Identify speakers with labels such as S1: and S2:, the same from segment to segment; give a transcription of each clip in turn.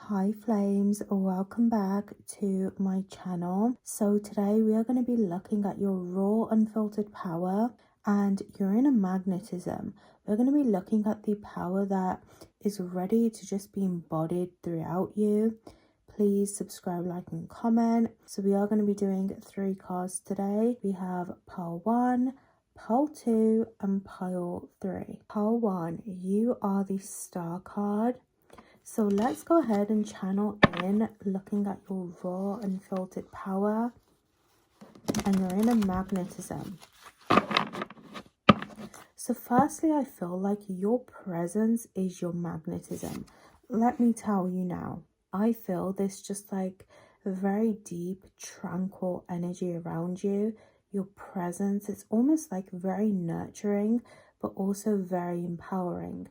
S1: Hi flames, welcome back to my channel. So today we are going to be looking at your raw unfiltered power and your inner magnetism. We're going to be looking at the power that is ready to just be embodied throughout you. Please subscribe, like and comment. So we are going to be doing 3 cards today. We have pile 1, pile 2 and pile 3. Pile 1, you are the star card. So let's go ahead and channel in, looking at your raw unfiltered power and your inner magnetism. So firstly, I feel like your presence is your magnetism. Let me tell you now, I feel this just like a very deep, tranquil energy around you. Your presence, it's almost like very nurturing, but also very empowering.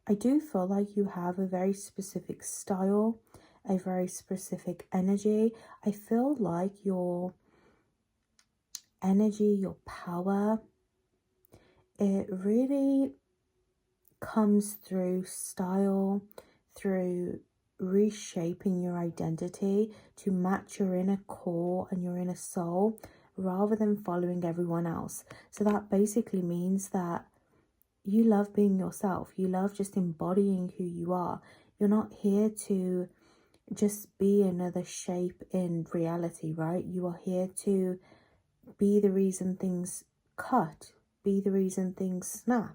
S1: I do feel like you have a very specific style, a very specific energy. I feel like your energy, your power, it really comes through style, through reshaping your identity to match your inner core and your inner soul rather than following everyone else. So that basically means that you love being yourself. You love just embodying who you are. You're not here to just be another shape in reality, right? You are here to be the reason things cut, be the reason things snap,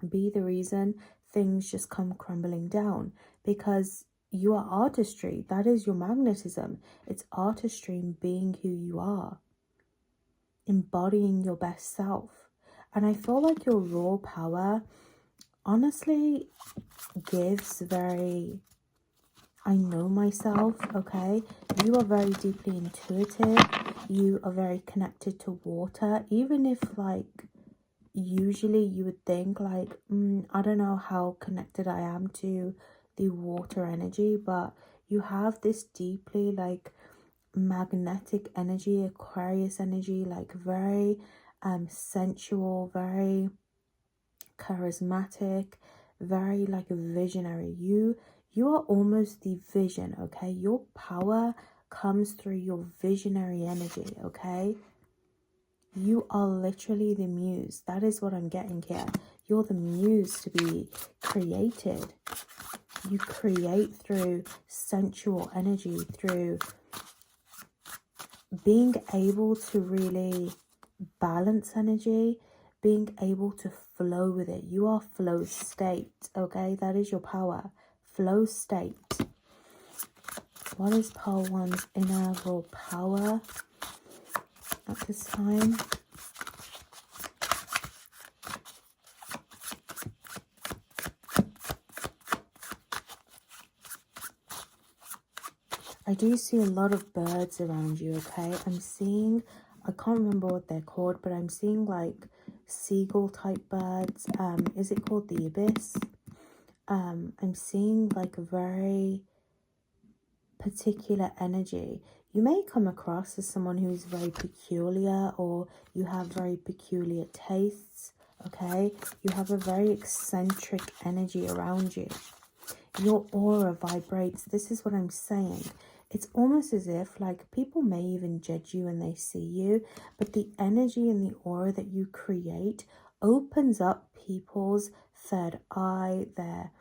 S1: be the reason things just come crumbling down, because you are artistry. That is your magnetism. It's artistry in being who you are, embodying your best self. And I feel like your raw power honestly gives very, I know myself, okay? You are very deeply intuitive. You are very connected to water. Even if like, usually you would think like, I don't know how connected I am to the water energy, but you have this deeply like magnetic energy, Aquarius energy, like very sensual, very charismatic, very like a visionary. You are almost the vision, okay? Your power comes through your visionary energy, okay? You are literally the muse. That is what I'm getting here. You're the muse to be created. You create through sensual energy, through being able to really balance energy, being able to flow with it. You are flow state, okay? That is your power. Flow state. What is pile 1's inner raw power at this time? I do see a lot of birds around you, okay? I'm seeing, I can't remember what they're called, but I'm seeing like seagull type birds. Is it called the ibis? I'm seeing like a very particular energy. You may come across as someone who is very peculiar, or you have very peculiar tastes, okay? You have a very eccentric energy around you. Your aura vibrates. This is what I'm saying. It's almost as if like people may even judge you when they see you, but the energy and the aura that you create opens up people's third eye, their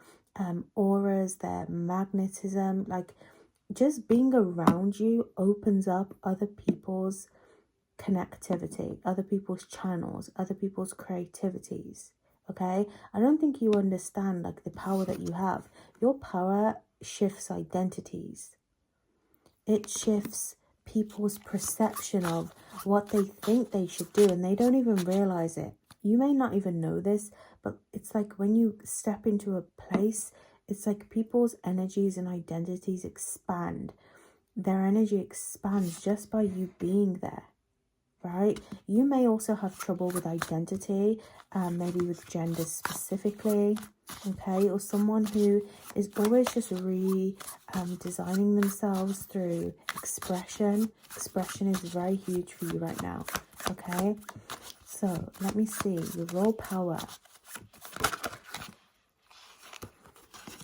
S1: auras, their magnetism. Like just being around you opens up other people's connectivity, other people's channels, other people's creativities. Okay, I don't think you understand like the power that you have. Your power shifts identities. It shifts people's perception of what they think they should do, and they don't even realize it. You may not even know this, but it's like when you step into a place, it's like people's energies and identities expand. Their energy expands just by you being there. Right? You may also have trouble with identity, maybe with gender specifically, okay? Or someone who is always just designing themselves through expression. Expression is very huge for you right now, okay? So let me see your raw power.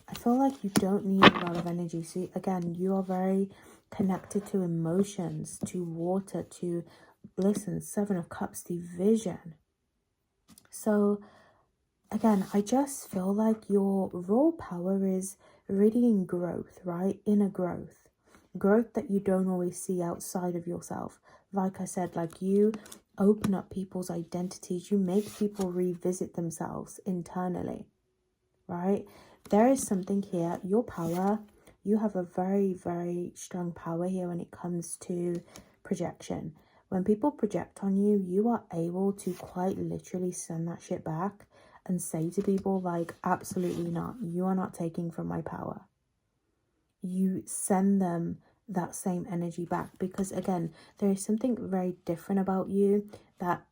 S1: I feel like you don't need a lot of energy. So again, you are very connected to emotions, to water, to, listen, Seven of Cups, the vision. So again, I just feel like your raw power is really in growth, right? Inner growth. Growth that you don't always see outside of yourself. Like I said, like you open up people's identities. You make people revisit themselves internally, right? There is something here. Your power, you have a very, very strong power here when it comes to projection. When people project on you, you are able to quite literally send that shit back and say to people like, absolutely not. You are not taking from my power. You send them that same energy back, because again, there is something very different about you that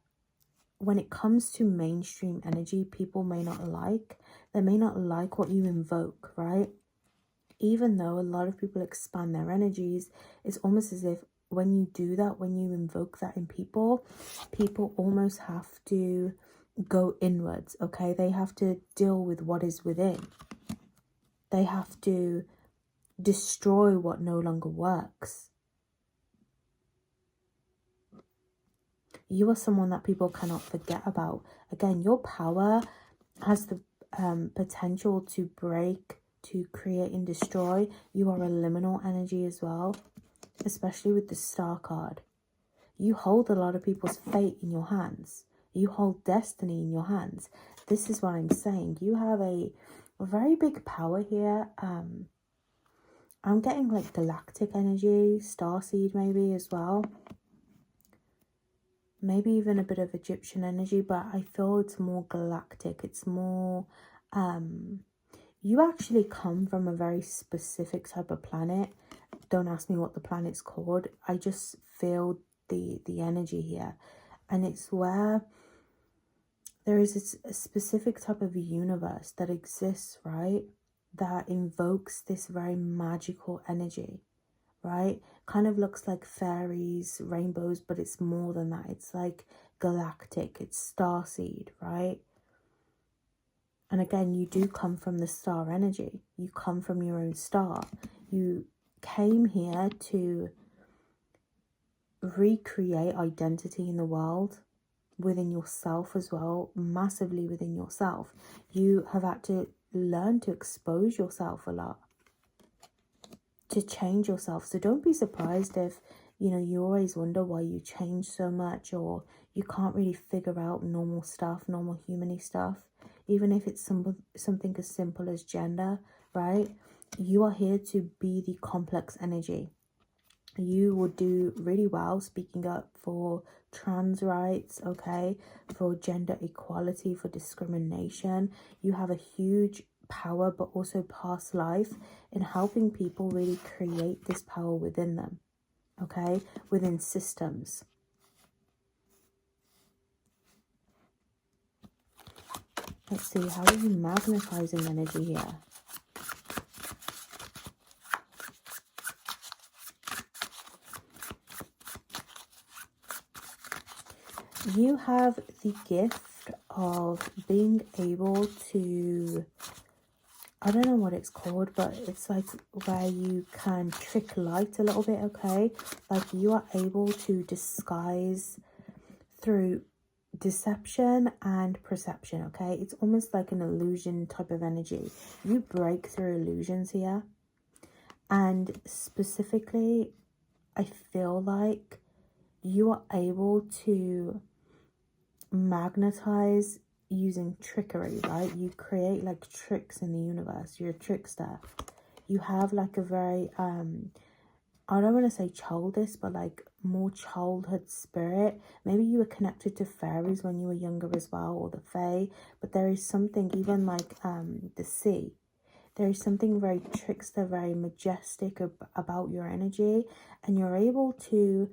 S1: when it comes to mainstream energy, people may not like. They may not like what you invoke, right? Even though a lot of people expand their energies, it's almost as if when you do that, when you invoke that in people, people almost have to go inwards, okay? They have to deal with what is within. They have to destroy what no longer works. You are someone that people cannot forget about. Again, your power has the potential to break, to create and destroy. You are a liminal energy as well, especially with the Star card. You hold a lot of people's fate in your hands. You hold destiny in your hands. This is what I'm saying. You have a very big power here. I'm getting like galactic energy, starseed maybe as well. Maybe even a bit of Egyptian energy, but I feel it's more galactic. It's more, you actually come from a very specific type of planet. Don't ask me what the planet's called. I just feel the energy here. And it's where there is a specific type of universe that exists, right? That invokes this very magical energy, right? Kind of looks like fairies, rainbows, but it's more than that. It's like galactic, it's starseed, right? And again, you do come from the star energy. You come from your own star. You came here to recreate identity in the world, within yourself as well, massively within yourself. You have had to learn to expose yourself a lot, to change yourself. So don't be surprised if, you know, you always wonder why you change so much, or you can't really figure out normal stuff, normal human-y stuff, even if it's something as simple as gender, right? You are here to be the complex energy. You would do really well speaking up for trans rights, okay, for gender equality, for discrimination. You have a huge power, but also past life in helping people really create this power within them, okay, within systems. Let's see, how are you magnetizing energy here? You have the gift of being able to, I don't know what it's called, but it's like where you can trick light a little bit, okay? Like you are able to disguise through deception and perception, okay? It's almost like an illusion type of energy. You break through illusions here. And specifically, I feel like you are able to magnetize using trickery, right? You create like tricks in the universe. You're a trickster. You have like a very I don't want to say childish, but like more childhood spirit. Maybe you were connected to fairies when you were younger as well, or the fae. But there is something, even like the sea, there is something very trickster, very majestic about your energy, and you're able to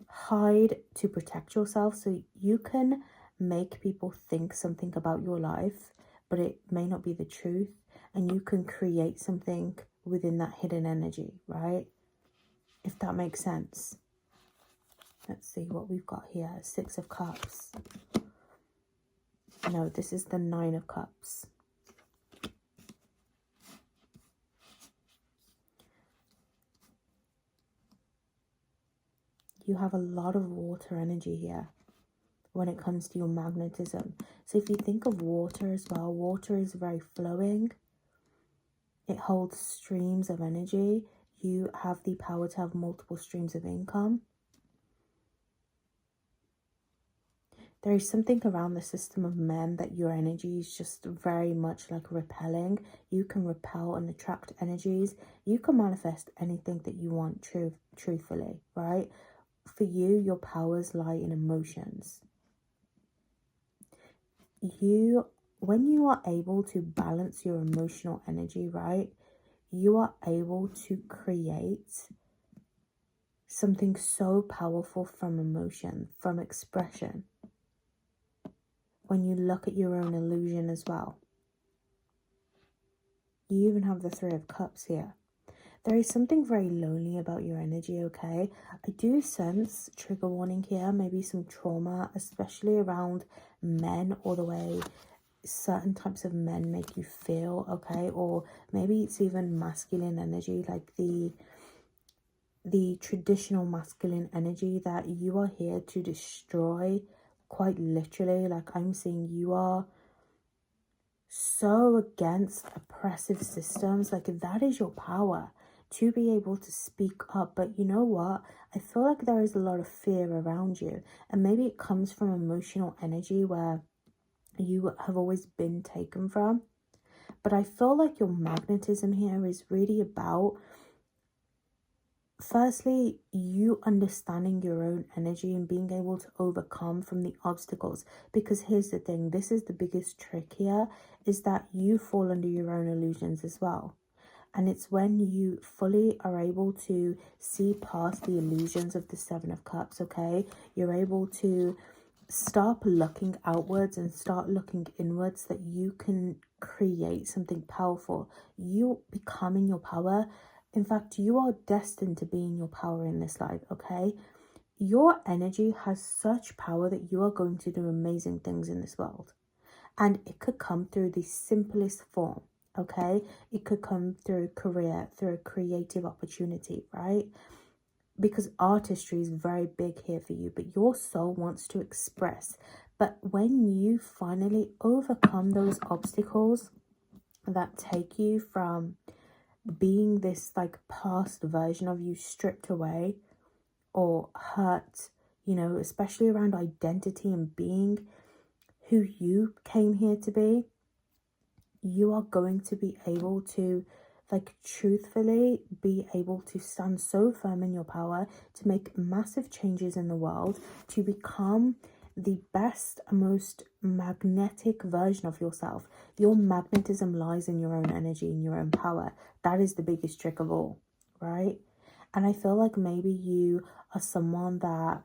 S1: hide to protect yourself. So you can make people think something about your life, but it may not be the truth, and you can create something within that hidden energy, right? If that makes sense. Let's see what we've got here. Six of Cups. No, this is the Nine of Cups. You have a lot of water energy here when it comes to your magnetism. So if you think of water as well, water is very flowing. It holds streams of energy. You have the power to have multiple streams of income. There is something around the system of men that your energy is just very much like repelling. You can repel and attract energies. You can manifest anything that you want truthfully, right? For you, your powers lie in emotions. When you are able to balance your emotional energy, right, you are able to create something so powerful from emotion, from expression. When you look at your own illusion as well. You even have the Three of Cups here. There is something very lonely about your energy, okay? I do sense, trigger warning here, maybe some trauma, especially around men, or the way certain types of men make you feel, okay? Or maybe it's even masculine energy, like the traditional masculine energy that you are here to destroy, quite literally. Like, I'm seeing you are so against oppressive systems. Like, that is your power, to be able to speak up. But you know what? I feel like there is a lot of fear around you, and maybe it comes from emotional energy where you have always been taken from. But I feel like your magnetism here is really about, firstly, you understanding your own energy and being able to overcome from the obstacles. Because here's the thing, this is the biggest trick here, is that you fall under your own illusions as well. And it's when you fully are able to see past the illusions of the Seven of Cups, okay? You're able to stop looking outwards and start looking inwards, that you can create something powerful. You becoming your power. In fact, you are destined to be in your power in this life, okay? Your energy has such power that you are going to do amazing things in this world. And it could come through the simplest form, okay? It could come through a career, through a creative opportunity, right? Because artistry is very big here for you, but your soul wants to express. But when you finally overcome those obstacles that take you from being this like past version of you stripped away or hurt, you know, especially around identity and being who you came here to be, you are going to be able to, like, truthfully be able to stand so firm in your power to make massive changes in the world, to become the best and most magnetic version of yourself. Your magnetism lies in your own energy, in your own power. That is the biggest trick of all, right? And I feel like maybe you are someone that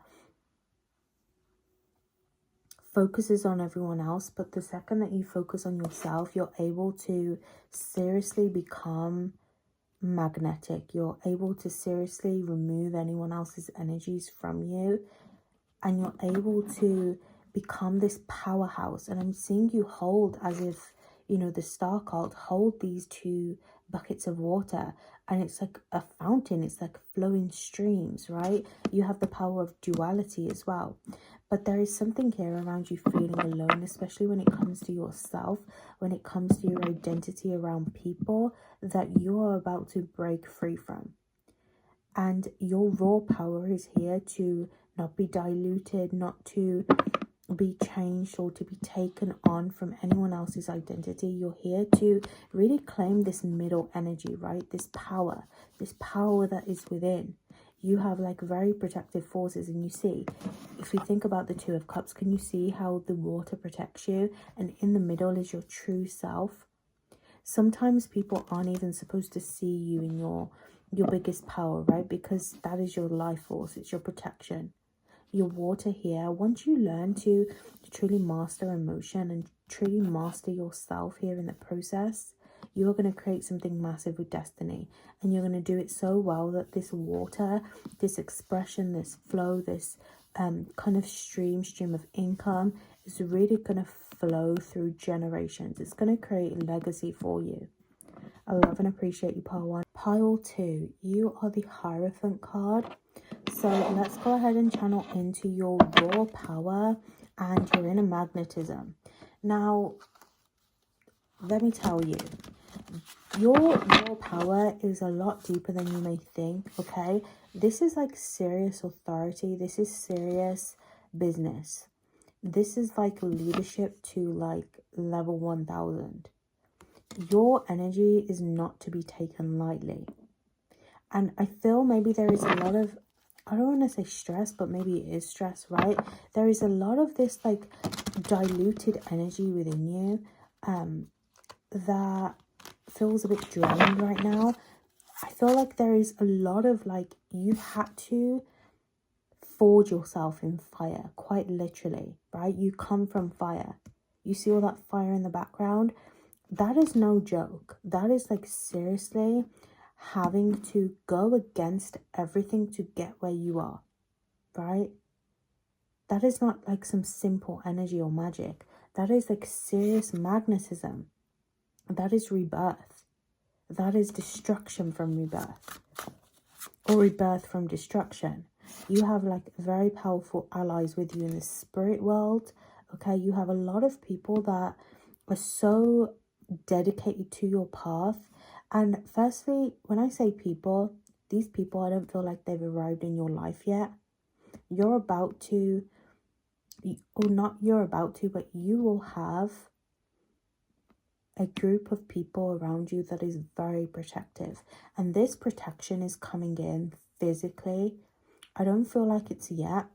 S1: focuses on everyone else, but the second that you focus on yourself, you're able to seriously become magnetic. You're able to seriously remove anyone else's energies from you, and you're able to become this powerhouse. And I'm seeing you hold, as if, you know, the star card, hold these two buckets of water, and it's like a fountain, it's like flowing streams, right? You have the power of duality as well. But there is something here around you feeling alone, especially when it comes to yourself, when it comes to your identity around people, that you are about to break free from. And your raw power is here to not be diluted, not to be changed or to be taken on from anyone else's identity. You're here to really claim this middle energy, right? This power that is within. You have like very protective forces, and you see, if you think about the Two of Cups, can you see how the water protects you? And in the middle is your true self. Sometimes people aren't even supposed to see you in your biggest power, right? Because that is your life force, it's your protection. Your water here, once you learn to truly master emotion and truly master yourself here in the process, you are going to create something massive with destiny. And you're going to do it so well that this water, this expression, this flow, this kind of stream of income is really going to flow through generations. It's going to create a legacy for you. I love and appreciate you, Part 1. Pile 2, you are the Hierophant card. So let's go ahead and channel into your raw power and your inner magnetism. Now, let me tell you, your raw power is a lot deeper than you may think, okay? This is like serious authority. This is serious business. This is like leadership to like level 1000. Your energy is not to be taken lightly. And I feel maybe there is a lot of, I don't want to say stress, but maybe it is stress, right? There is a lot of this like diluted energy within you that feels a bit drained right now. I feel like there is a lot of like, you've had to forge yourself in fire, quite literally, right? You come from fire. You see all that fire in the background? That is no joke. That is like seriously having to go against everything to get where you are, right? That is not like some simple energy or magic. That is like serious magnetism. That is rebirth. That is destruction from rebirth, or rebirth from destruction. You have like very powerful allies with you in the spirit world, okay? You have a lot of people that are so dedicated to your path. And firstly, when I say people, these people, I don't feel like they've arrived in your life yet. You're about to, or not you're about to, but you will have a group of people around you that is very protective. And this protection is coming in physically. I don't feel like it's yet,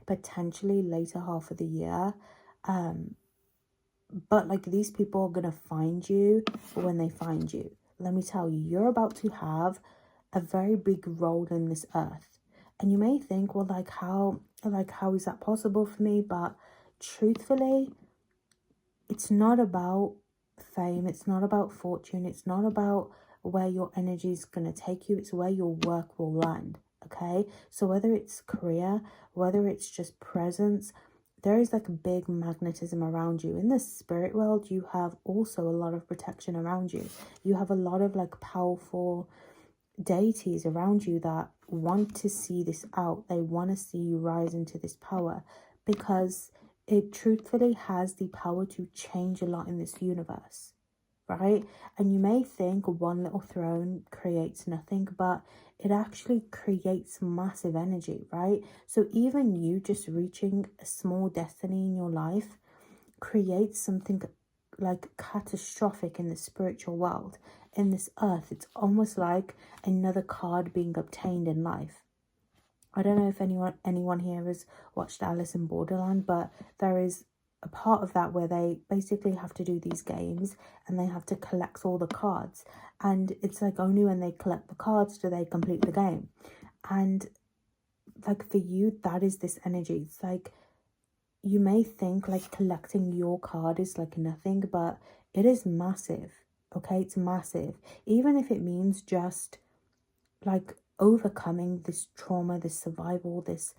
S1: potentially later half of the year. But like these people are going to find you when they find you. Let me tell you, you're about to have a very big role in this earth. And you may think, well, how is that possible for me? But truthfully, it's not about fame. It's not about fortune. It's not about where your energy is going to take you. It's where your work will land. Okay. So whether it's career, whether it's just presence, there is like a big magnetism around you. In the spirit world, you have also a lot of protection around you. You have a lot of like powerful deities around you that want to see this out. They want to see you rise into this power, because it truthfully has the power to change a lot in this universe, right? And you may think one little throne creates nothing, but it actually creates massive energy, right? So even you just reaching a small destiny in your life creates something like catastrophic in the spiritual world. In this earth, it's almost like another card being obtained in life. I don't know if anyone here has watched Alice in Borderland, but there is a part of that where they basically have to do these games and they have to collect all the cards. And it's like only when they collect the cards do they complete the game. And like for you, that is this energy. It's like, you may think like collecting your card is like nothing, but it is massive. Okay, it's massive. Even if it means just like overcoming this trauma, this survival, this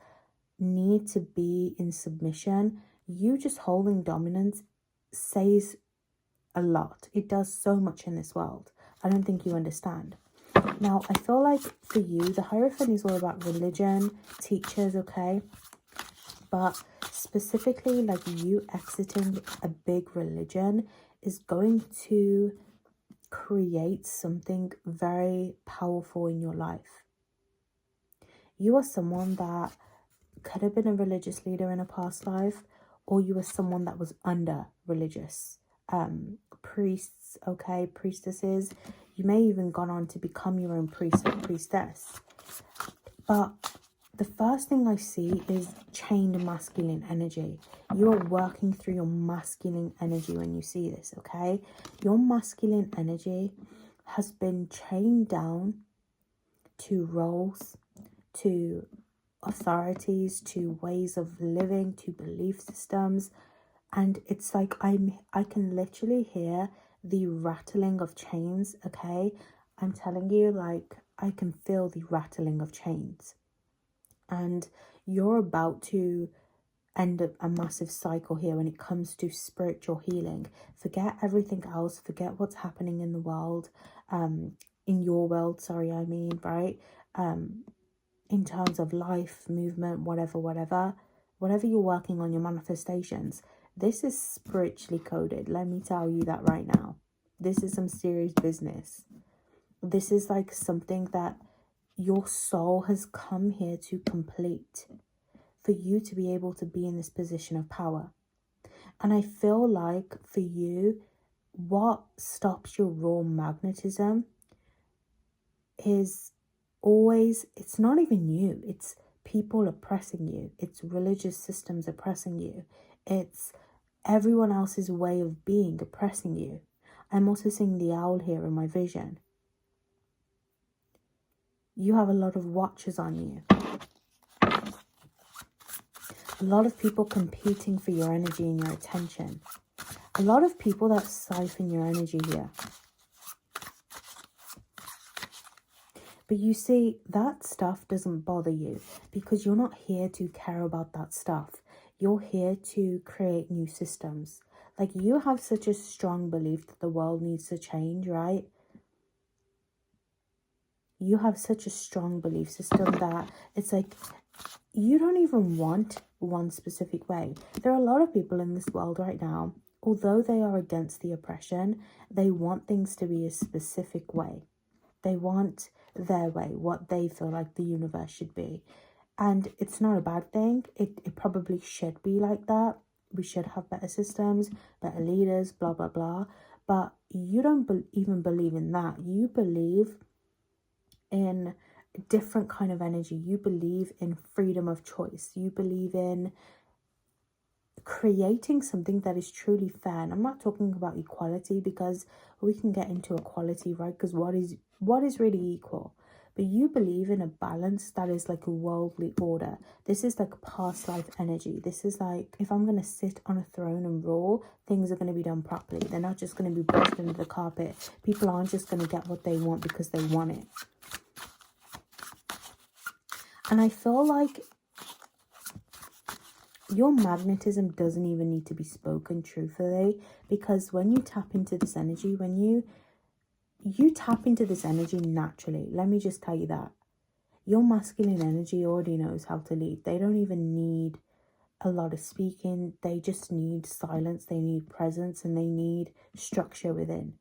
S1: need to be in submission, you just holding dominance says a lot. It does so much in this world. I don't think you understand. Now, I feel like for you, the Hierophant is all about religion, teachers, okay? But specifically, like you exiting a big religion is going to create something very powerful in your life. You are someone that could have been a religious leader in a past life, or you were someone that was under religious priests, okay, priestesses. You may even gone on to become your own priest or priestess. But the first thing I see is chained masculine energy. You are working through your masculine energy when you see this, okay? Your masculine energy has been chained down to roles, to authorities, to ways of living, to belief systems. And it's like I can literally hear the rattling of chains, okay? I'm telling you, like, I can feel the rattling of chains. And you're about to end a massive cycle here when it comes to spiritual healing. Forget everything else. Forget what's happening in the world. in your world, sorry, I mean, right? In terms of life, movement, whatever you're working on, your manifestations, this is spiritually coded. Let me tell you that right now. This is some serious business. This is like something that your soul has come here to complete for you to be able to be in this position of power. And I feel like for you, what stops your raw magnetism is always, it's not even you, it's people oppressing you, it's religious systems oppressing you, it's everyone else's way of being oppressing you. I'm also seeing the owl here in my vision. You have a lot of watchers on you, a lot of people competing for your energy and your attention, a lot of people that siphon your energy here. But you see, that stuff doesn't bother you because you're not here to care about that stuff. You're here to create new systems. Like, you have such a strong belief that the world needs to change, right? You have such a strong belief system that it's like, you don't even want one specific way. There are a lot of people in this world right now, although they are against the oppression, they want things to be a specific way. They want their way, what they feel like the universe should be. And it's not a bad thing. It probably should be like that. We should have better systems, better leaders, blah, blah, blah. But you don't even believe in that. You believe in a different kind of energy. You believe in freedom of choice. You believe in creating something that is truly fair. And I'm not talking about equality, because we can get into equality, right? Because what is really equal? But you believe in a balance that is like a worldly order. This is like past life energy. This is like, if I'm going to sit on a throne and rule, things are going to be done properly. They're not just going to be brushed under the carpet. People aren't just going to get what they want because they want it. And I feel like your magnetism doesn't even need to be spoken truthfully, because when you tap into this energy, when you tap into this energy naturally, let me just tell you that your masculine energy already knows how to lead. They don't even need a lot of speaking. They just need silence. They need presence, and they need structure within.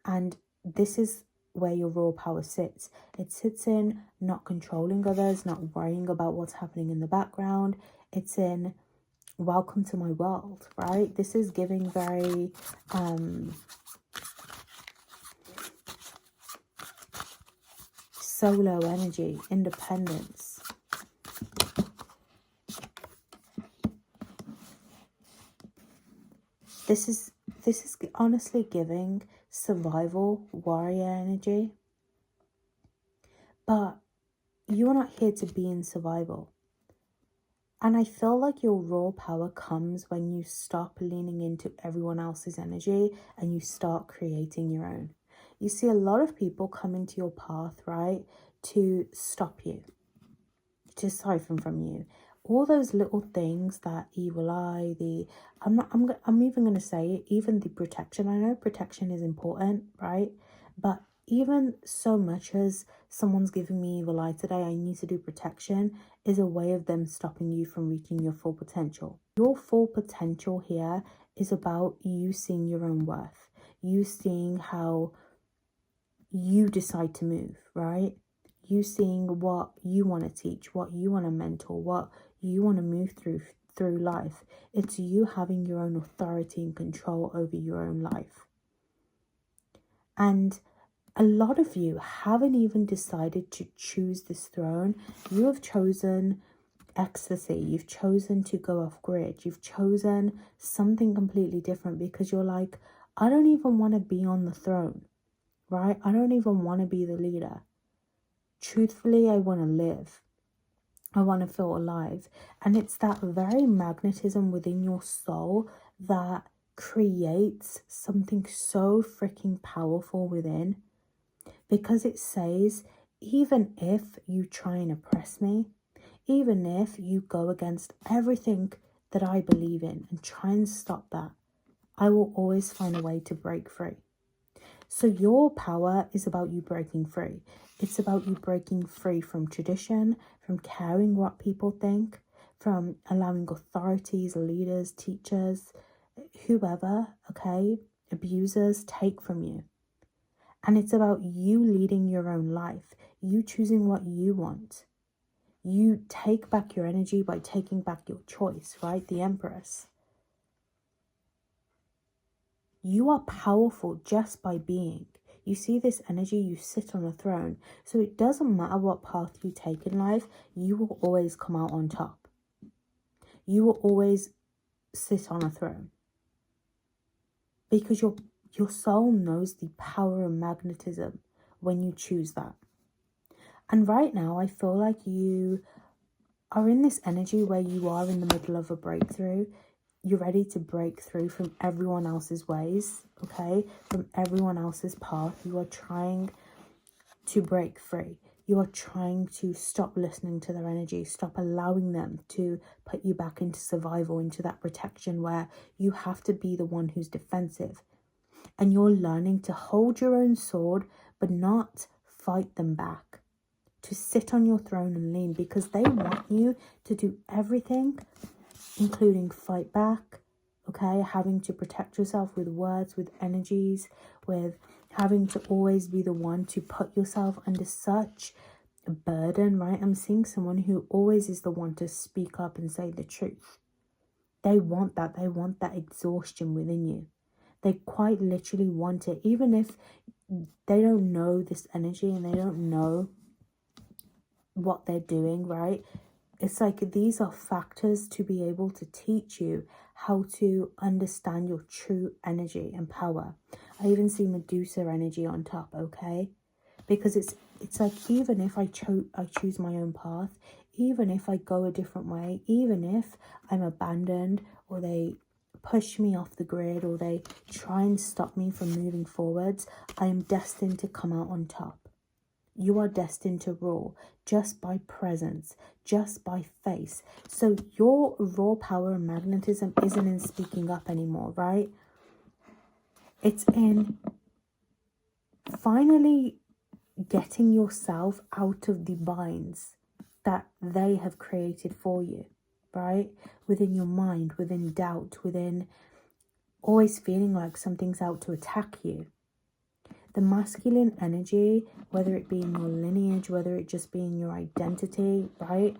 S1: And this is where your raw power sits. It sits in not controlling others, not worrying about what's happening in the background. It's in welcome to my world, right? This is giving very solo energy, independence. This is honestly giving survival warrior energy. But you're not here to be in survival. And I feel like your raw power comes when you stop leaning into everyone else's energy and you start creating your own. You see a lot of people come into your path, right, to stop you, to siphon from you. All those little things, that evil eye, I'm even going to say, even the protection. I know protection is important, right? But even so much as someone's giving me evil eye today, I need to do protection, is a way of them stopping you from reaching your full potential. Your full potential here is about you seeing your own worth, you seeing how you decide to move, right? You seeing what you want to teach, what you want to mentor, what you want to move through life. It's you having your own authority and control over your own life. And a lot of you haven't even decided to choose this throne. You have chosen ecstasy. You've chosen to go off grid. You've chosen something completely different because you're like, I don't even want to be on the throne, right? I don't even want to be the leader. Truthfully, I want to live. I want to feel alive. And it's that very magnetism within your soul that creates something so freaking powerful within. Because it says, even if you try and oppress me, even if you go against everything that I believe in and try and stop that, I will always find a way to break free. So your power is about you breaking free. It's about you breaking free from tradition, from caring what people think, from allowing authorities, leaders, teachers, whoever, okay, abusers take from you. And it's about you leading your own life, you choosing what you want. You take back your energy by taking back your choice, right? The Empress. You are powerful just by being. You see this energy, you sit on a throne. So it doesn't matter what path you take in life, you will always come out on top. You will always sit on a throne. Because your soul knows the power of magnetism when you choose that. And right now, I feel like you are in this energy where you are in the middle of a breakthrough. You're ready to break through from everyone else's ways, okay? From everyone else's path. You are trying to break free. You are trying to stop listening to their energy, stop allowing them to put you back into survival, into that protection where you have to be the one who's defensive. And you're learning to hold your own sword, but not fight them back. To sit on your throne and lean, because they want you to do everything, including fight back, okay? Having to protect yourself with words, with energies, with having to always be the one to put yourself under such a burden, right? I'm seeing someone who always is the one to speak up and say the truth. They want that. They want that exhaustion within you. They quite literally want it, even if they don't know this energy and they don't know what they're doing, right? It's like these are factors to be able to teach you how to understand your true energy and power. I even see Medusa energy on top, okay? Because it's like, even if I choose my own path, even if I go a different way, even if I'm abandoned or they push me off the grid or they try and stop me from moving forwards, I am destined to come out on top. You are destined to rule just by presence, just by face. So your raw power and magnetism isn't in speaking up anymore, right? It's in finally getting yourself out of the binds that they have created for you, right? Within your mind, within doubt, within always feeling like something's out to attack you. The masculine energy, whether it be in your lineage, whether it just be in your identity, right,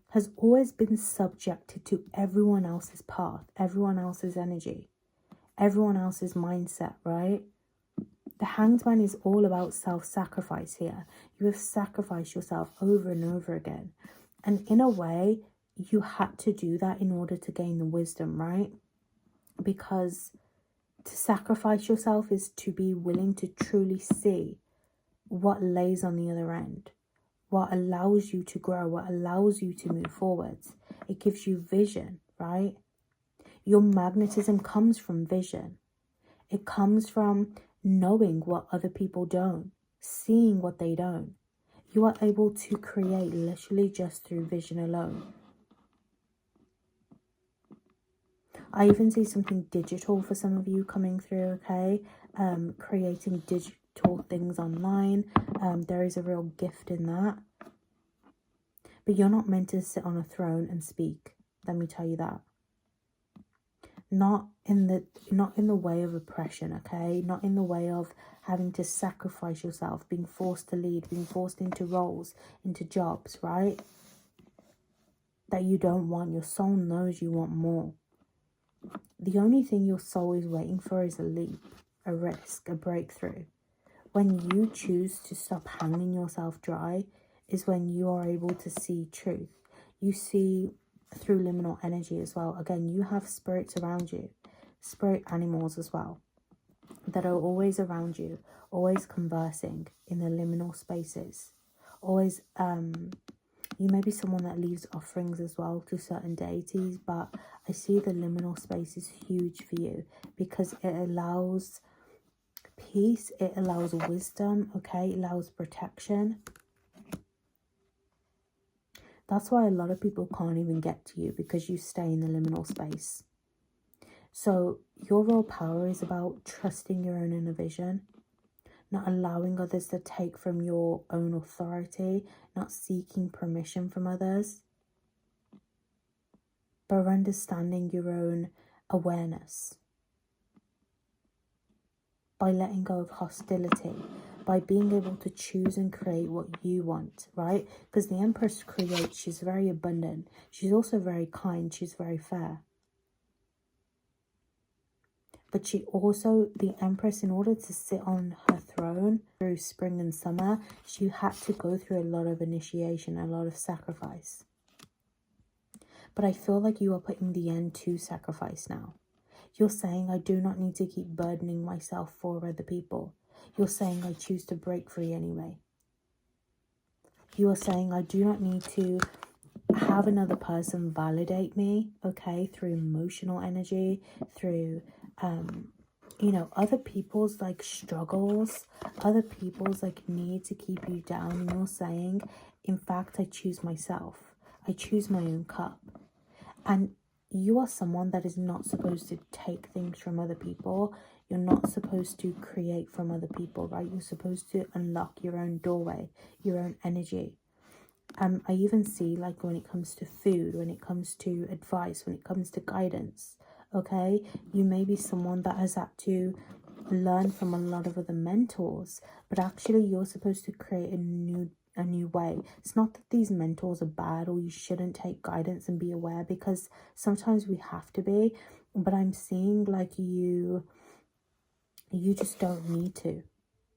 S1: has always been subjected to everyone else's path, everyone else's energy, everyone else's mindset, right? The Hanged Man is all about self-sacrifice here. You have sacrificed yourself over and over again. And in a way, you had to do that in order to gain the wisdom, right? Because to sacrifice yourself is to be willing to truly see what lays on the other end, what allows you to grow, what allows you to move forwards. It gives you vision, right? Your magnetism comes from vision. It comes from knowing what other people don't, seeing what they don't. You are able to create literally just through vision alone. I even see something digital for some of you coming through, okay? Creating digital things online. There is a real gift in that. But you're not meant to sit on a throne and speak. Let me tell you that. Not in the way of oppression, okay? Not in the way of having to sacrifice yourself, being forced to lead, being forced into roles, into jobs, right? That you don't want. Your soul knows you want more. The only thing your soul is waiting for is a leap, a risk, a breakthrough. When you choose to stop hanging yourself dry is when you are able to see truth. You see through liminal energy as well. Again, you have spirits around you, spirit animals as well, that are always around you, always conversing in the liminal spaces. Always, you may be someone that leaves offerings as well to certain deities, but I see the liminal space is huge for you because it allows peace, it allows wisdom, okay? It allows protection. That's why a lot of people can't even get to you, because you stay in the liminal space. So your raw power is about trusting your own inner vision, not allowing others to take from your own authority, not seeking permission from others, but understanding your own awareness. By letting go of hostility, by being able to choose and create what you want, right? Because the Empress creates, she's very abundant. She's also very kind, she's very fair. But she also, the Empress, in order to sit on her throne through spring and summer, she had to go through a lot of initiation, a lot of sacrifice. But I feel like you are putting the end to sacrifice now. You're saying, I do not need to keep burdening myself for other people. You're saying, I choose to break free anyway. You are saying, I do not need to have another person validate me, okay, through emotional energy, through, you know, other people's like struggles, other people's like need to keep you down. And you're saying, in fact, I choose myself. I choose my own cup. And you are someone that is not supposed to take things from other people. You're not supposed to create from other people, right? You're supposed to unlock your own doorway, your own energy. I even see, like, when it comes to food, when it comes to advice, when it comes to guidance, okay? You may be someone that has had to learn from a lot of other mentors, but actually you're supposed to create a new way. It's not that these mentors are bad or you shouldn't take guidance and be aware, because sometimes we have to be, but I'm seeing like you just don't need to.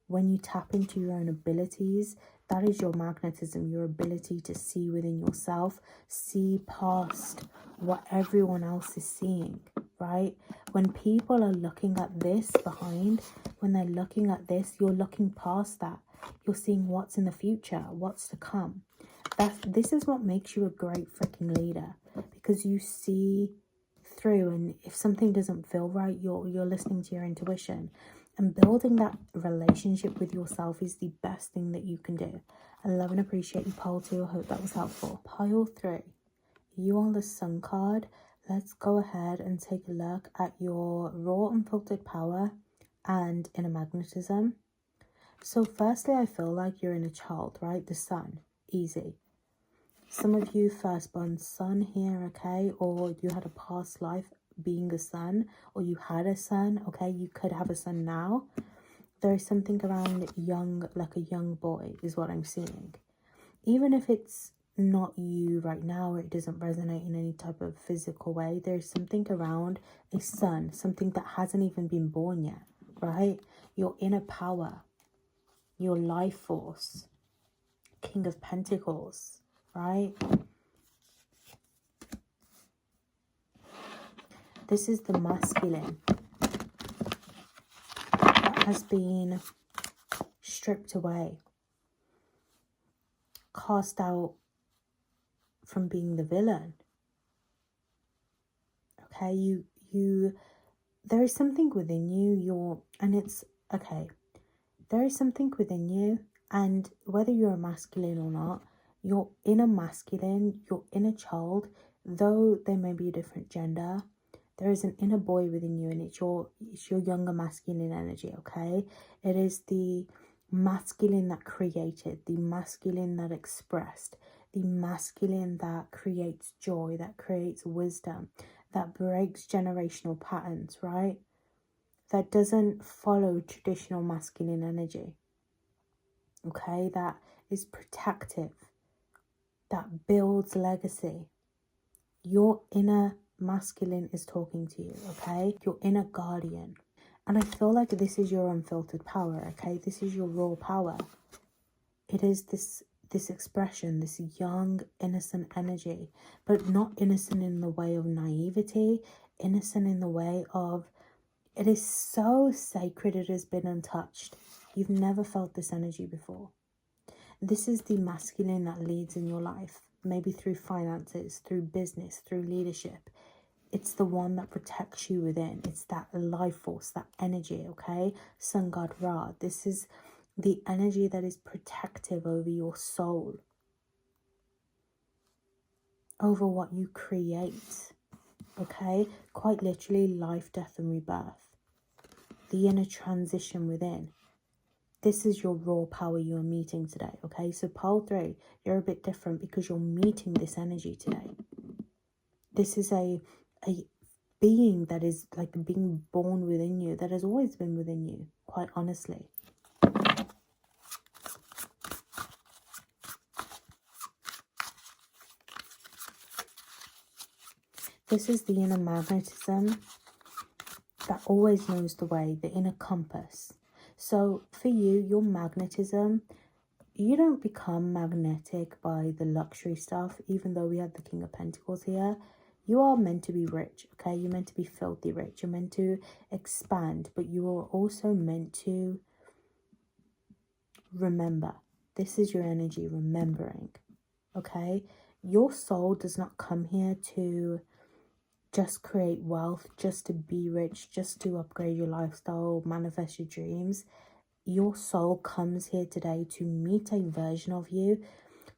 S1: When you tap into your own abilities, that is your magnetism, your ability to see within yourself, see past what everyone else is seeing, right? When people are looking at this behind, when they're looking at this, you're looking past that. You're seeing what's in the future, what's to come. This is what makes you a great freaking leader, because you see through, and if something doesn't feel right, you're listening to your intuition. And building that relationship with yourself is the best thing that you can do. I love and appreciate you, pile 2. I hope that was helpful. Pile 3, you are the Sun card. Let's go ahead and take a look at your raw unfiltered power and inner magnetism. So firstly, I feel like you're in a child, right? The Sun, easy. Some of you firstborn Sun here, okay? Or you had a past life being a son, or you had a son, okay? You could have a son now. There is something around young, like a young boy is what I'm seeing. Even if it's not you right now, or it doesn't resonate in any type of physical way, there's something around a son, something that hasn't even been born yet, right? Your inner power, your life force, King of Pentacles, right? This is the masculine that has been stripped away, cast out from being the villain. Okay, you there is something within you, there is something within you, and whether you're a masculine or not, your inner masculine, your inner child, though they may be a different gender, there is an inner boy within you, and it's your younger masculine energy, okay? It is the masculine that created, the masculine that expressed, the masculine that creates joy, that creates wisdom, that breaks generational patterns, right? That doesn't follow traditional masculine energy, okay? That is protective, that builds legacy. Your inner masculine is talking to you, okay? Your inner guardian. And I feel like this is your unfiltered power, okay? This is your raw power. It is this expression, this young, innocent energy, but not innocent in the way of naivety, innocent in the way of, it is so sacred, it has been untouched. You've never felt this energy before. This is the masculine that leads in your life, maybe through finances, through business, through leadership. It's the one that protects you within. It's that life force, that energy, okay? Sun God Ra. This is the energy that is protective over your soul, over what you create, okay? Quite literally life, death and rebirth. The inner transition within. This is your raw power you are meeting today, okay? So pile 3, you're a bit different because you're meeting this energy today. This is a being that is like being born within you, that has always been within you, quite honestly. This is the inner magnetism that always knows the way, the inner compass. So for you, your magnetism, you don't become magnetic by the luxury stuff, even though we have the King of Pentacles here. You are meant to be rich, okay? You're meant to be filthy rich. You're meant to expand, but you are also meant to remember. This is your energy, remembering, okay? Your soul does not come here to just create wealth, just to be rich, just to upgrade your lifestyle, manifest your dreams. Your soul comes here today to meet a version of you,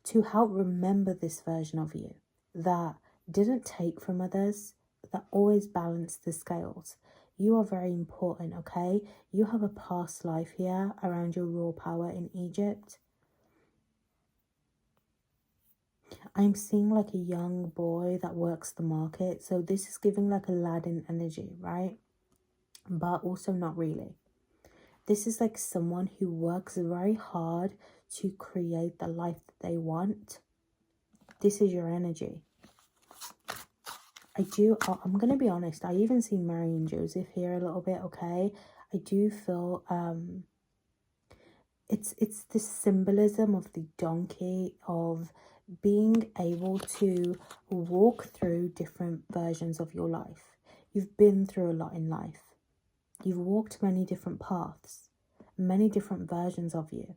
S1: to help remember this version of you that didn't take from others, that always balanced the scales. You are very important, okay? You have a past life here around your raw power in Egypt. I'm seeing like a young boy that works the market. So this is giving like Aladdin energy, right? But also not really. This is like someone who works very hard to create the life that they want. This is your energy. I'm going to be honest, I even see Mary and Joseph here a little bit, okay? I do feel it's the symbolism of the donkey, of being able to walk through different versions of your life. You've been through a lot in life. You've walked many different paths, many different versions of you.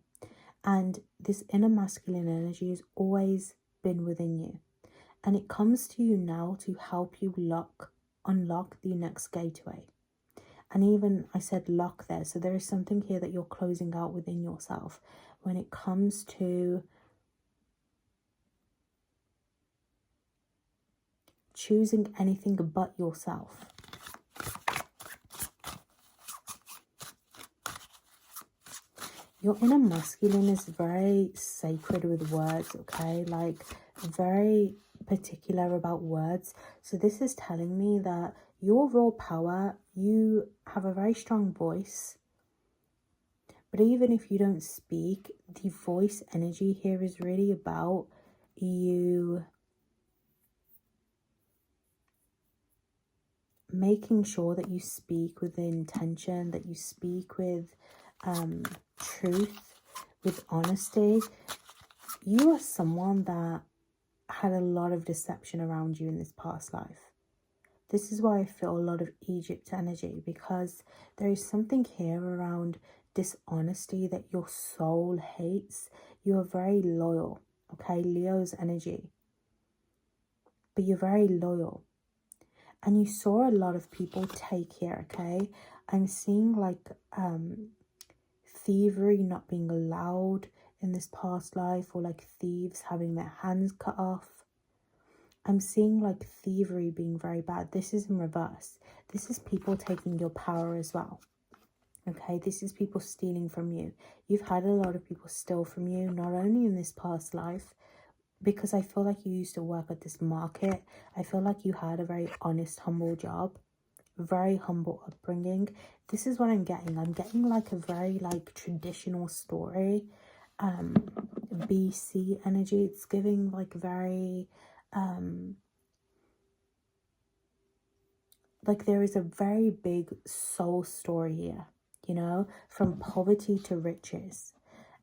S1: And this inner masculine energy has always been within you. And it comes to you now to help you unlock the next gateway. And even I said lock there. So there is something here that you're closing out within yourself when it comes to choosing anything but yourself. Your inner masculine is very sacred with words, okay? Like very particular about words. So this is telling me that your raw power, you have a very strong voice. But even if you don't speak, the voice energy here is really about you making sure that you speak with intention, that you speak with truth, with honesty. You are someone that had a lot of deception around you in this past life. This is why I feel a lot of Egypt energy, because there is something here around dishonesty that your soul hates. You are very loyal, okay? Leo's energy. But you're very loyal. And you saw a lot of people take here, okay? I'm seeing like thievery not being allowed in this past life, or like thieves having their hands cut off. I'm seeing like thievery being very bad. This is in reverse. This is people taking your power as well. Okay, this is people stealing from you. You've had a lot of people steal from you, not only in this past life, because I feel like you used to work at this market. I feel like you had a very honest, humble job, very humble upbringing. This is what I'm getting. I'm getting like a very like traditional story, BC energy. It's giving like very like there is a very big soul story here, you know, from poverty to riches.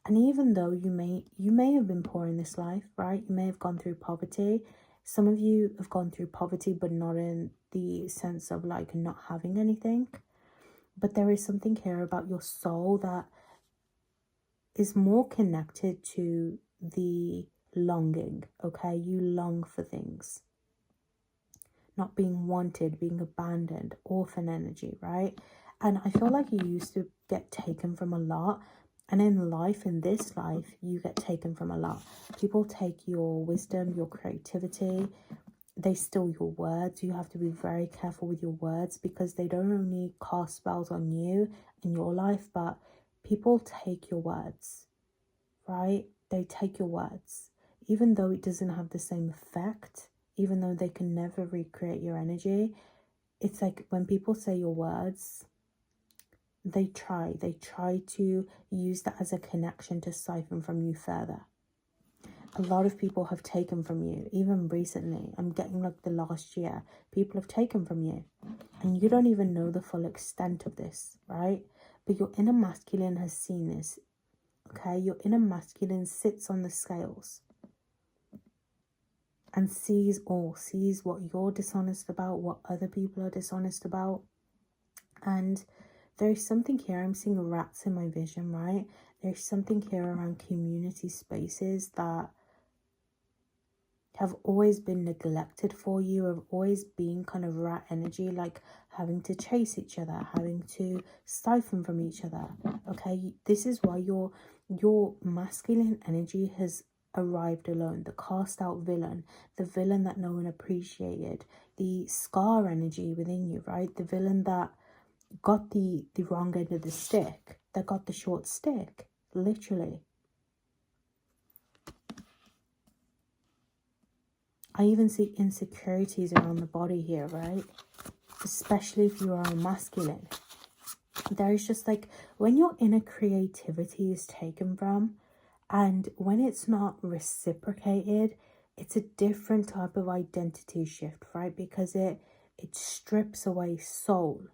S1: And even though you may have been poor in this life, right? You may have gone through poverty. Some of you have gone through poverty, but not in the sense of like not having anything. But there is something here about your soul that is more connected to the longing, okay? You long for things. Not being wanted, being abandoned, orphan energy, right? And I feel like you used to get taken from a lot. And in life, in this life, you get taken from a lot. People take your wisdom, your creativity. They steal your words. You have to be very careful with your words, because they don't only cast spells on you in your life, but people take your words, right? They take your words. Even though it doesn't have the same effect, even though they can never recreate your energy, it's like when people say your words, they try to use that as a connection to siphon from you further. A lot of people have taken from you, even recently. I'm getting like the last year, people have taken from you, and you don't even know the full extent of this, right? But your inner masculine has seen this, okay? Your inner masculine sits on the scales and sees all, sees what you're dishonest about, what other people are dishonest about. And there's something here, I'm seeing rats in my vision, right? There's something here around community spaces that have always been neglected for you, have always been kind of rat energy, like having to chase each other, having to siphon from each other. Okay, this is why your masculine energy has arrived alone. The cast out villain, the villain that no one appreciated, the scar energy within you, right? The villain that got the wrong end of the stick, that got the short stick, literally. I even see insecurities around the body here, right? Especially if you are a masculine. There is just like, when your inner creativity is taken from, and when it's not reciprocated, it's a different type of identity shift, right? Because it strips away soul.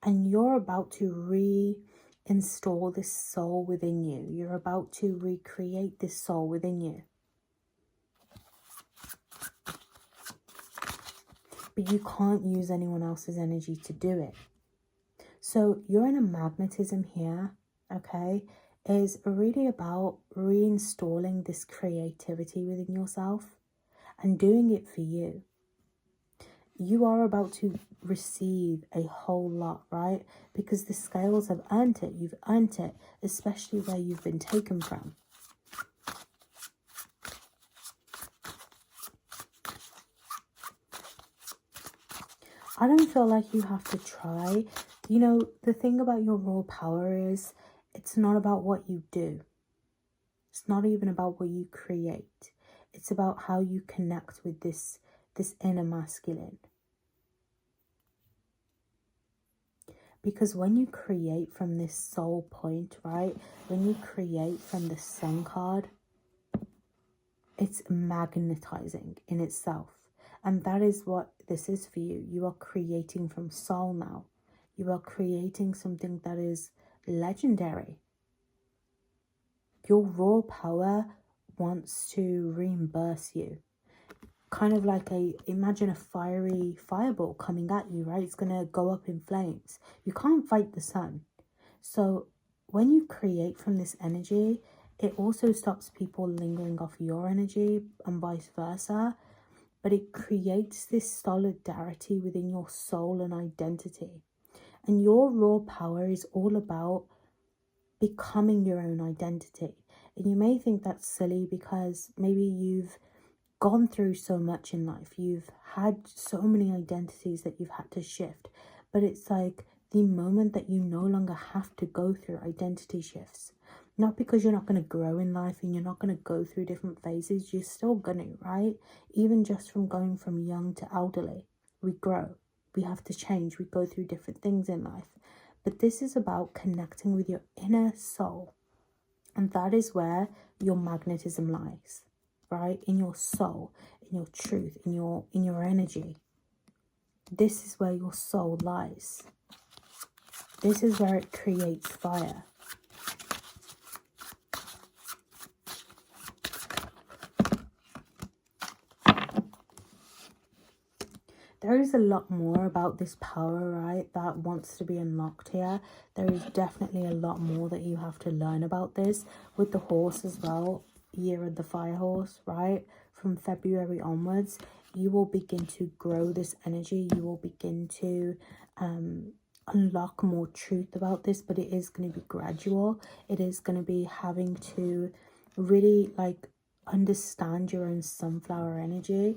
S1: And you're about to reinstall this soul within you. You're about to recreate this soul within you. But you can't use anyone else's energy to do it. So you're in a magnetism here, okay, is really about reinstalling this creativity within yourself and doing it for you. You are about to receive a whole lot, right? Because the scales have earned it. You've earned it, especially where you've been taken from. I don't feel like you have to try. You know, the thing about your raw power is it's not about what you do. It's not even about what you create. It's about how you connect with this inner masculine. Because when you create from this soul point, right? When you create from the sun card, it's magnetizing in itself. And that is what this is for you. You are creating from soul now. You are creating something that is legendary. Your raw power wants to reimburse you. Kind of like imagine a fiery fireball coming at you, right? It's going to go up in flames. You can't fight the sun. So when you create from this energy, it also stops people lingering off your energy and vice versa. But it creates this solidarity within your soul and identity. And your raw power is all about becoming your own identity. And you may think that's silly because maybe you've gone through so much in life. You've had so many identities that you've had to shift. But it's like the moment that you no longer have to go through identity shifts. Not because you're not going to grow in life and you're not going to go through different phases. You're still going to, right? Even just from going from young to elderly, we grow. We have to change. We go through different things in life. But this is about connecting with your inner soul. And that is where your magnetism lies, right? In your soul, in your truth, in your energy. This is where your soul lies. This is where it creates fire. There is a lot more about this power, right, that wants to be unlocked here. There is definitely a lot more that you have to learn about this. With the horse as well, year of the fire horse, right? From February onwards, you will begin to grow this energy. You will begin to unlock more truth about this, but it is going to be gradual. It is going to be having to really like understand your own sunflower energy,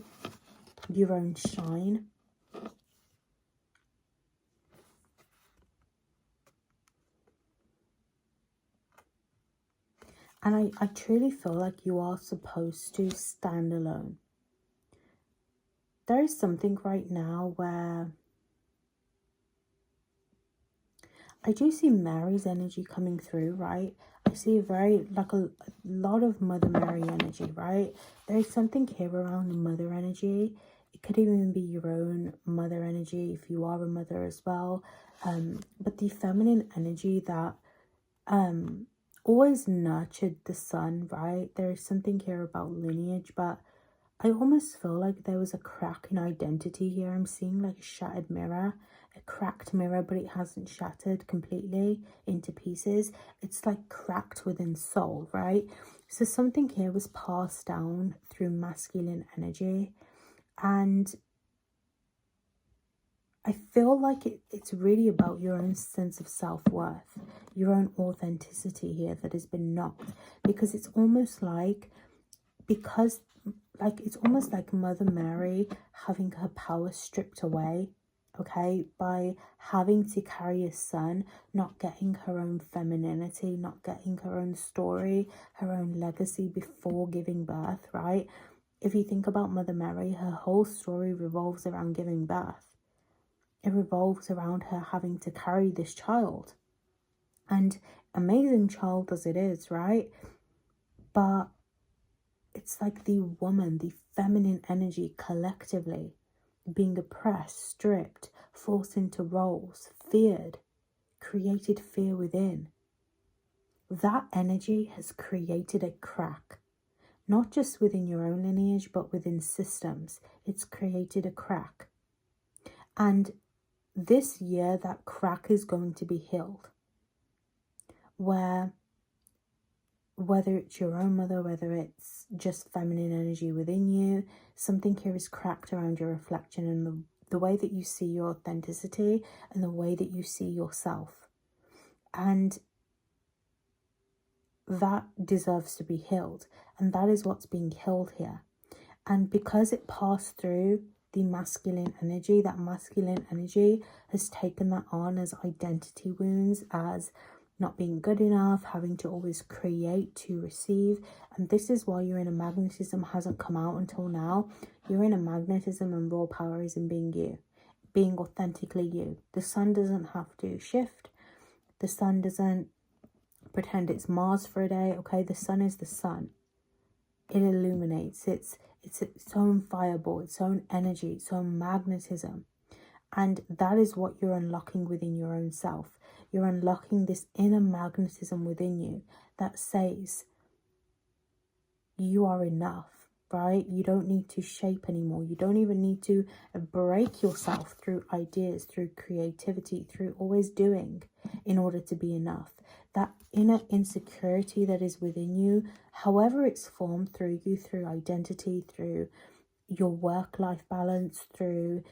S1: your own shine. And I truly feel like you are supposed to stand alone. There is something right now where I do see Mary's energy coming through, right? I see a lot of Mother Mary energy, right? There is something here around mother energy. It could even be your own mother energy if you are a mother as well. But the feminine energy that always nurtured the son, right? There is something here about lineage, but I almost feel like there was a crack in identity here. I'm seeing like a shattered mirror, a cracked mirror, but it hasn't shattered completely into pieces. It's like cracked within soul, right? So something here was passed down through masculine energy. And I feel like it's really about your own sense of self-worth, your own authenticity here that has been knocked. Because it's almost like, it's almost like Mother Mary having her power stripped away, okay, by having to carry a son, not getting her own femininity, not getting her own story, her own legacy before giving birth, right? If you think about Mother Mary, her whole story revolves around giving birth. It revolves around her having to carry this child. And amazing child as it is, right? But it's like the woman, the feminine energy collectively being oppressed, stripped, forced into roles, feared, created fear within. That energy has created a crack, not just within your own lineage, but within systems. It's created a crack. And this year, that crack is going to be healed. Whether it's your own mother, whether it's just feminine energy within you, something here is cracked around your reflection and the way that you see your authenticity and the way that you see yourself. And that deserves to be healed. And that is what's being healed here. And because it passed through the masculine energy, that masculine energy has taken that on as identity wounds, as not being good enough, having to always create to receive. And this is why your inner magnetism hasn't come out until now. Your inner magnetism and raw power is in being you, being authentically you. The sun doesn't have to shift. The sun doesn't pretend it's Mars for a day, okay? The sun is the sun. It illuminates. It's its own fireball, its own energy, its own magnetism. And that is what you're unlocking within your own self. You're unlocking this inner magnetism within you that says you are enough, right? You don't need to shape anymore. You don't even need to break yourself through ideas, through creativity, through always doing in order to be enough. That inner insecurity that is within you, however it's formed through you, through identity, through your work-life balance, through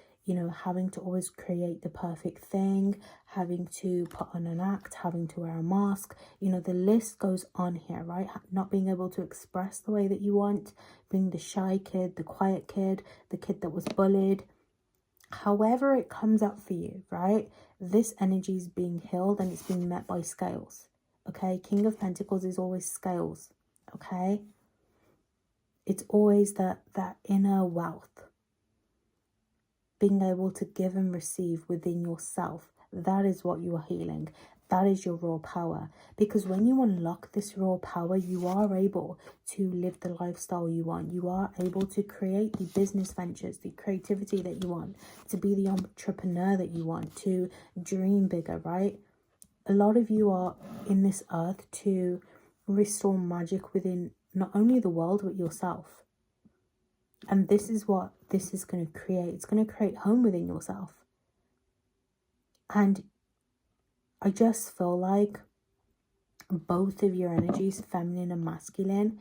S1: having to always create the perfect thing, having to put on an act, having to wear a mask, the list goes on here, right? Not being able to express the way that you want, being the shy kid, the quiet kid, the kid that was bullied, however it comes up for you, right? This energy is being healed and it's being met by scales, okay? King of Pentacles is always scales, okay? It's always that inner wealth, being able to give and receive within yourself. That is what you are healing. That is your raw power. Because when you unlock this raw power, you are able to live the lifestyle you want. You are able to create the business ventures, the creativity that you want, to be the entrepreneur that you want, to dream bigger, right? A lot of you are in this earth to restore magic within not only the world, but yourself. And this is what this is going to create. It's going to create home within yourself. And I just feel like both of your energies, feminine and masculine,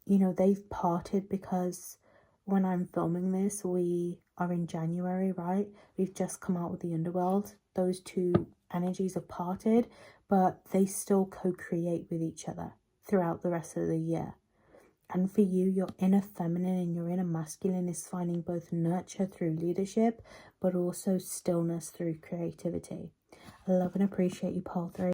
S1: they've parted because when I'm filming this, we are in January, right? We've just come out with the underworld. Those two energies have parted, but they still co-create with each other throughout the rest of the year. And for you, your inner feminine and your inner masculine is finding both nurture through leadership, but also stillness through creativity. I love and appreciate you, Pole 3.